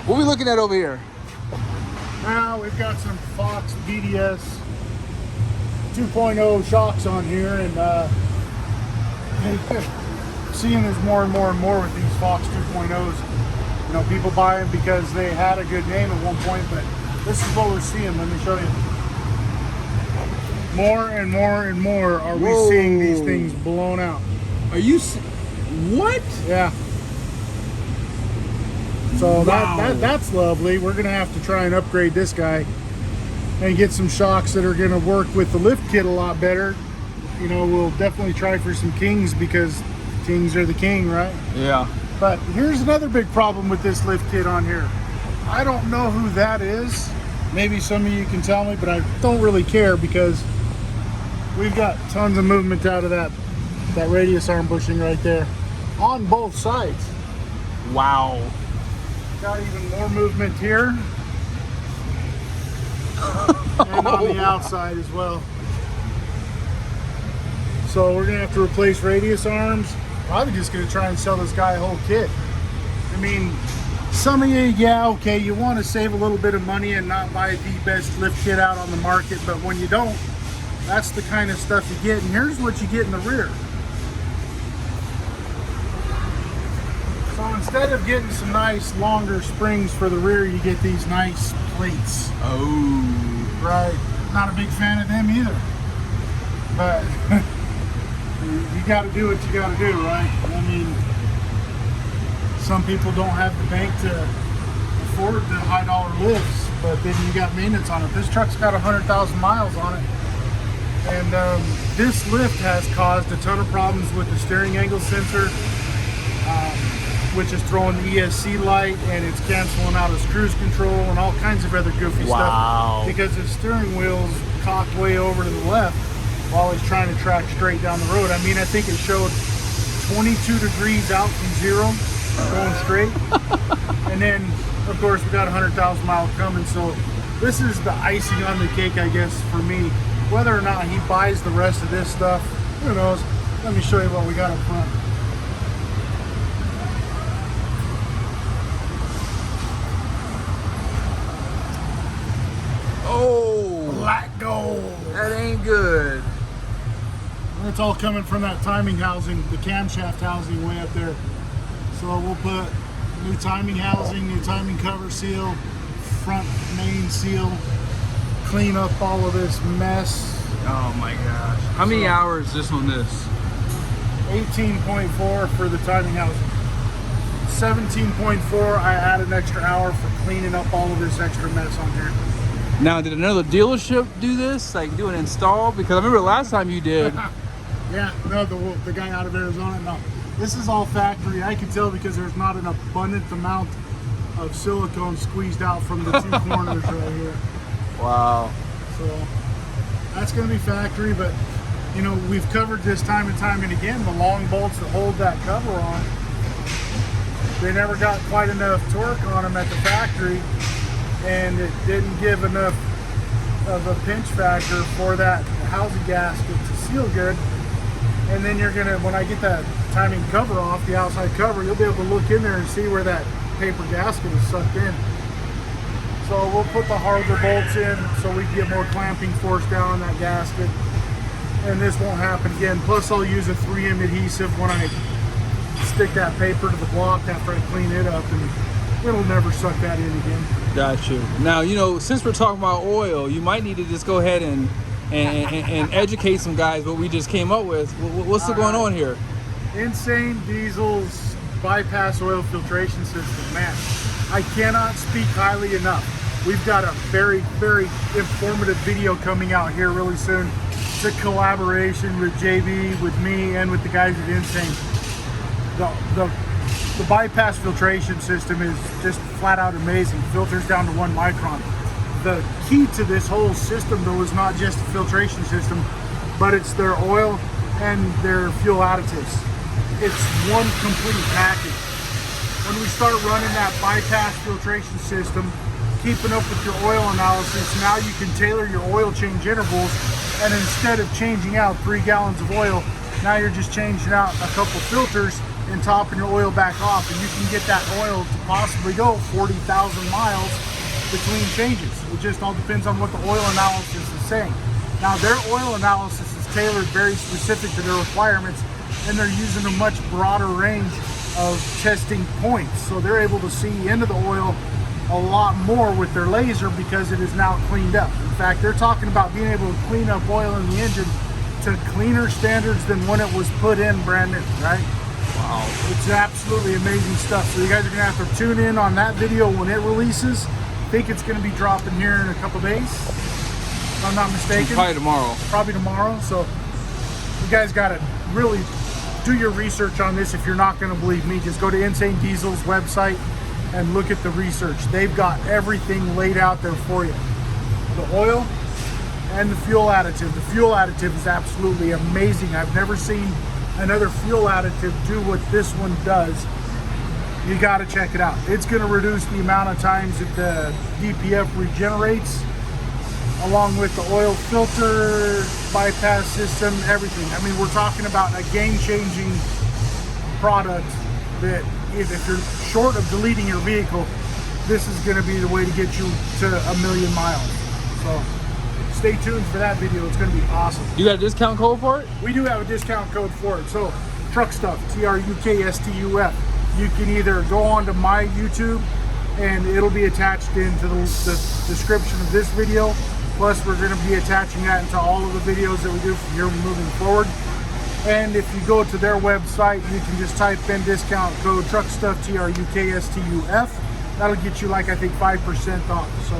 What are we looking at over here? Now we've got some Fox BDS 2.0 shocks on here, and seeing there's more and more and more with these Fox 2.0s. You know, people buy them because they had a good name at one point, but this is what we're seeing. Let me show you. More and more and more are we seeing these things blown out. Are you? What? Yeah. So that's lovely. We're gonna have to try and upgrade this guy and get some shocks that are gonna work with the lift kit a lot better. You know, we'll definitely try for some Kings because Kings are the king, right? Yeah. But here's another big problem with this lift kit on here. I don't know who that is. Maybe some of you can tell me, but I don't really care because we've got tons of movement out of that radius arm bushing right there on both sides. Wow. Got even more movement here and on the outside as well. So we're gonna have to replace radius arms. Probably just gonna try and sell this guy a whole kit. I mean, some of you, yeah, okay, you want to save a little bit of money and not buy the best lift kit out on the market, but when you don't, that's the kind of stuff you get. And here's what you get in the rear. So instead of getting some nice longer springs for the rear, you get these nice plates. Oh. Right. Not a big fan of them either. But you got to do what you got to do, right? I mean, some people don't have the bank to afford the high dollar lifts, but then you got maintenance on it. This truck's got 100,000 miles on it. And this lift has caused a ton of problems with the steering angle sensor, which is throwing the ESC light, and it's canceling out his cruise control and all kinds of other goofy stuff because his steering wheel's cocked way over to the left while he's trying to track straight down the road. I mean, I think it showed 22 degrees out from zero going straight. And then, of course, we got 100,000 miles coming. So this is the icing on the cake, I guess, for me. Whether or not he buys the rest of this stuff, who knows? Let me show you what we got up front. Oh, Black gold. that ain't good. And it's all coming from that timing housing, the camshaft housing way up there. So we'll put new timing housing, new timing cover seal, front main seal, clean up all of this mess. Oh my gosh. How many hours is this on this? 18.4 for the timing housing. 17.4, I add an extra hour for cleaning up all of this extra mess on here. Now, did another dealership do this? Like do an install? Because I remember last time you did. Yeah, no, the guy out of Arizona, no. This is all factory. I can tell because there's not an abundant amount of silicone squeezed out from the two corners right here. Wow. So that's going to be factory, but you know, we've covered this time and time and again, the long bolts that hold that cover on. They never got quite enough torque on them at the factory, and it didn't give enough of a pinch factor for that housing gasket to seal good. And then you're gonna, when I get that timing cover off, the outside cover, you'll be able to look in there and see where that paper gasket is sucked in. So we'll put the harder bolts in so we can get more clamping force down on that gasket, and this won't happen again. Plus I'll use a 3M adhesive when I stick that paper to the block after I clean it up, and it'll never suck that in again. Got you. Now, you know, since we're talking about oil, you might need to just go ahead and educate some guys what we just came up with. What's going on here? Insane Diesel's bypass oil filtration system. Man, I cannot speak highly enough. We've got a very, very informative video coming out here really soon. It's a collaboration with JB, with me, and with the guys at Insane. The bypass filtration system is just flat out amazing. Filters down to 1 micron. The key to this whole system, though, is not just the filtration system, but it's their oil and their fuel additives. It's one complete package. When we start running that bypass filtration system, keeping up with your oil analysis, now you can tailor your oil change intervals, and instead of changing out 3 gallons of oil, now you're just changing out a couple filters and topping your oil back off, and you can get that oil to possibly go 40,000 miles between changes. It just all depends on what the oil analysis is saying. Now, their oil analysis is tailored very specific to their requirements, and they're using a much broader range of testing points. So they're able to see into the oil a lot more with their laser because it is now cleaned up. In fact, they're talking about being able to clean up oil in the engine to cleaner standards than when it was put in brand new, right? Wow. It's absolutely amazing stuff. So you guys are gonna have to tune in on that video when it releases. I think it's gonna be dropping here in a couple days, if I'm not mistaken. Probably tomorrow. Probably tomorrow. So you guys gotta really do your research on this. If you're not gonna believe me, just go to Insane Diesel's website and look at the research. They've got everything laid out there for you. The oil and the fuel additive. The fuel additive is absolutely amazing. I've never seen another fuel additive do what this one does. You got to check it out. It's going to reduce the amount of times that the DPF regenerates, along with the oil filter, bypass system, everything. I mean, we're talking about a game-changing product that if you're short of deleting your vehicle, this is going to be the way to get you to 1,000,000 miles. So stay tuned for that video. It's going to be awesome. You got a discount code for it? We do have a discount code for it. So Truck Stuff, TRUKSTUF. You can either go on to my YouTube and it'll be attached into the description of this video. Plus we're going to be attaching that into all of the videos that we do from here moving forward. And if you go to their website, you can just type in discount code Truck Stuff, TRUKSTUF. That'll get you, like, I think 5% off. So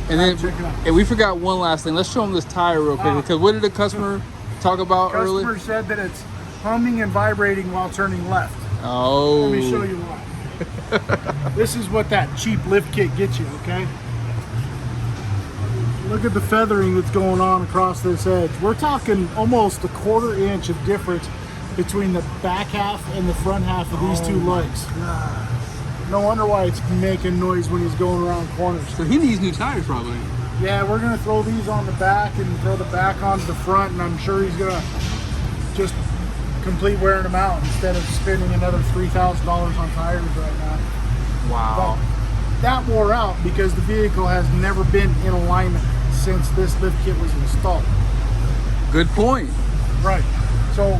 and then check it out. And we forgot one last thing. Let's show them this tire real quick, because what did the customer talk about earlier? Customer said that it's humming and vibrating while turning left. Oh. Let me show you why. This is what that cheap lift kit gets you, okay? Look at the feathering that's going on across this edge. We're talking almost a 1/4 inch of difference between the back half and the front half of these two legs. No wonder why it's making noise when he's going around corners. So he needs new tires probably. Yeah, we're gonna throw these on the back and throw the back onto the front, and I'm sure he's gonna just complete wearing them out instead of spending another $3,000 on tires right now. Wow. But that wore out because the vehicle has never been in alignment since this lift kit was installed. Good point. Right. So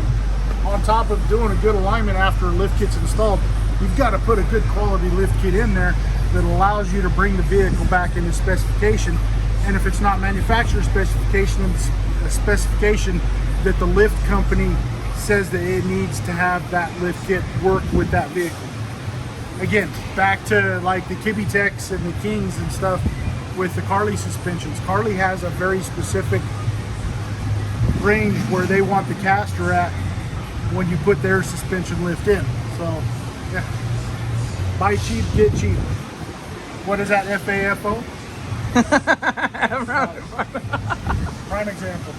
on top of doing a good alignment after a lift kit's installed, you've got to put a good quality lift kit in there that allows you to bring the vehicle back into specification. And if it's not manufacturer specification, it's a specification that the lift company says that it needs to have that lift kit work with that vehicle. Again, back to like the Kibitex and the Kings and stuff with the Carly suspensions. Carly has a very specific range where they want the caster at when you put their suspension lift in. So, yeah. Buy cheap, get cheap. What is that, FAFO? Prime example.